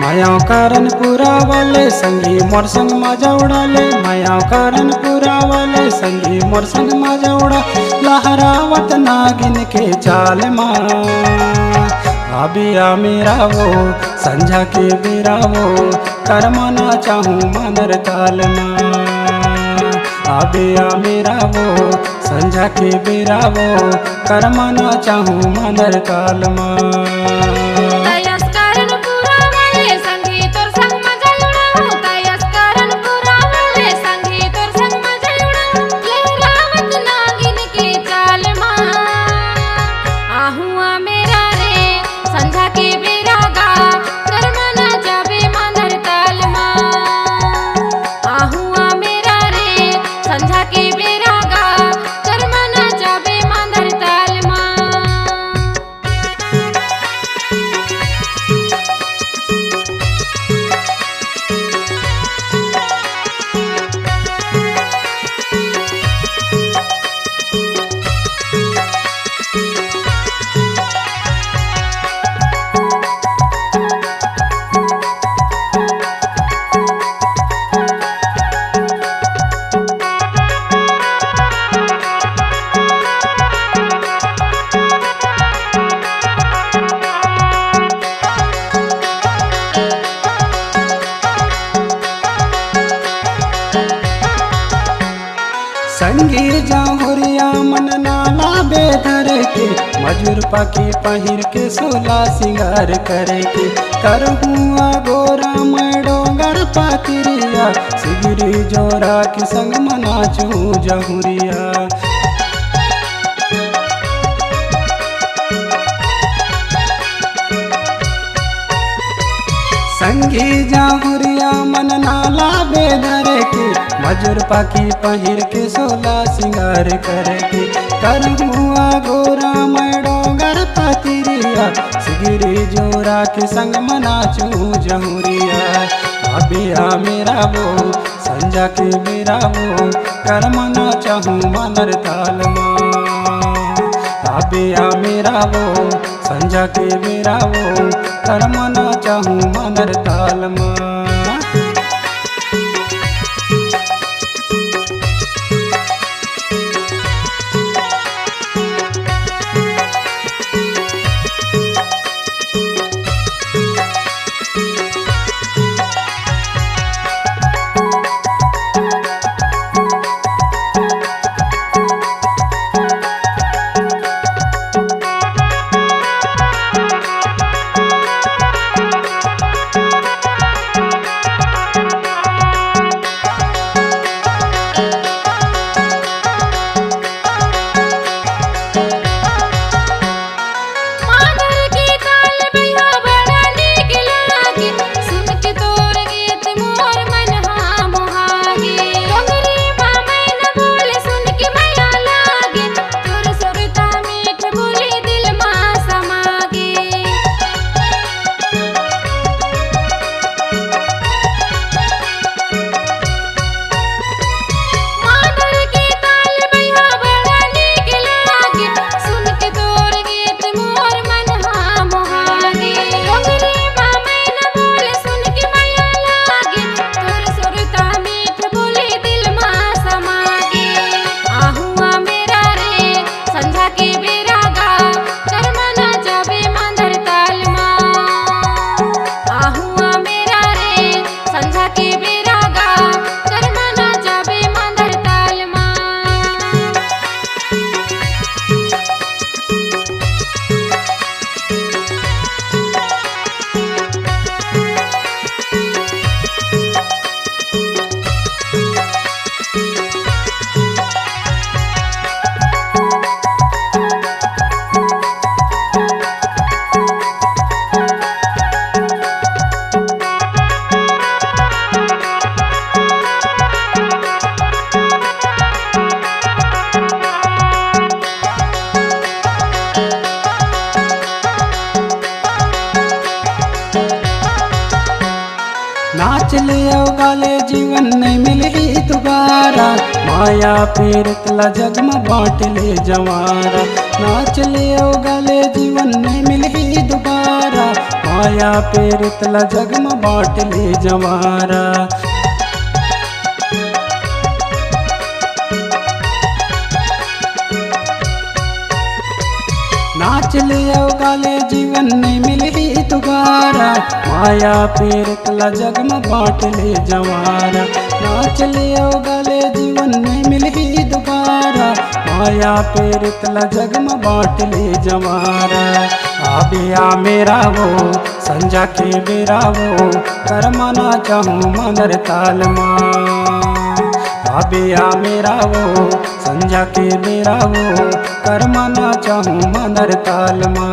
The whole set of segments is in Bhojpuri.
माया कारण पूरा वाले संगी मोर संग मजा उड़ाले, माया कारण पूरा वाले संगी मोर संग मजा उड़ा। लहरावत नागिन के चाल माँ आबिया मेरा वो संझा के बेरा वो करमाना चाहूँ मनर ताल माँ। आबिया मेरा वो संझा के बेरा वो करमाना चाहूँ मनर ताल माँ। संगी जाहुरिया मन नाला बेधर के मजूर पाकी पहिर के सोला सिंगार करे के करहुआ गोरा मैं डोंगर पातिरिया सिगरी जोरा के संग मनाचू जहुरिया। संगी जाहुरिया मन नाला बेधर के मजूर पाकी पहिर के सोला सिंगार करे के करहुआ गोरा मैं डोंगर पातिरिया सिगिरी जोरा के संग मनाचू जहुरिया। अबिया मेरा वो संझा के मेरा वो करमना चाहूँ मनर ताल माँ। अबिया मेरा वो संझा के मेरा वो करमना चाहूँ मनर ताल माँ। नाच लियो गाले जीवन नहीं मिली दोबारा, माया पीरत ला जग में बांट ले जवारा। नाच लियो गाले जीवन नहीं मिली दोबारा, माया पेरितला जग में बाटले जवारा। नाच लियो गाले जीवन नहीं मिली दोबारा, माया पेरितला जग में बाटले जवारा। नाच लियो गाले जीवन नहीं मिली दोबारा, माया पेरितला जग में बाटले जवारा। आबिया मेरा वो संजा के बेरा वो, करमाना चाहूँ मनर ताल माँ। आबिया मेरा वो संजा के बेरा वो, करमाना चाहूँ मनर ताल माँ।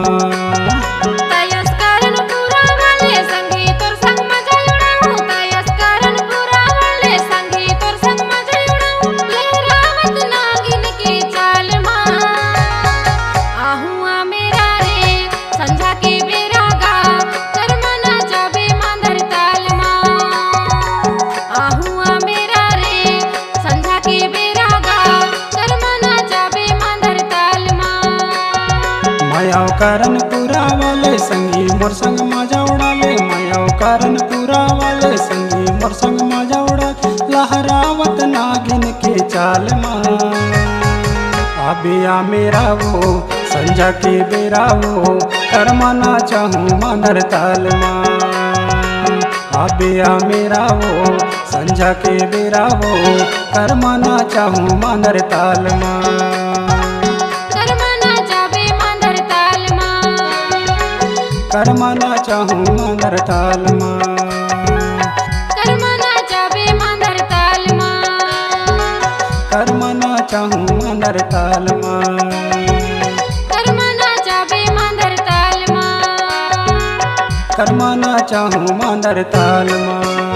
मायाव कारण पूरा वाले संगी मोर संग मजा उड़ाले, मायाव कारण पूरा वाले संगी मोर संग मजा उड़ा। लहरावत नागिन के चाल माँ, आबिया मेरा वो संजा के बेरा वो, करमाना चाहूँ मनर ताल माँ। आबिया मेरा वो संजा के बेरा वो, करमाना चाहूँ मनर ताल माँ। करमाना चाहूँ मनर ताल माँ, करमाना चाबे मनर ताल माँ, करमाना चाहूँ मनर ताल माँ, करमाना चाबे मनर ताल माँ, करमाना चाहूँ मनर ताल माँ।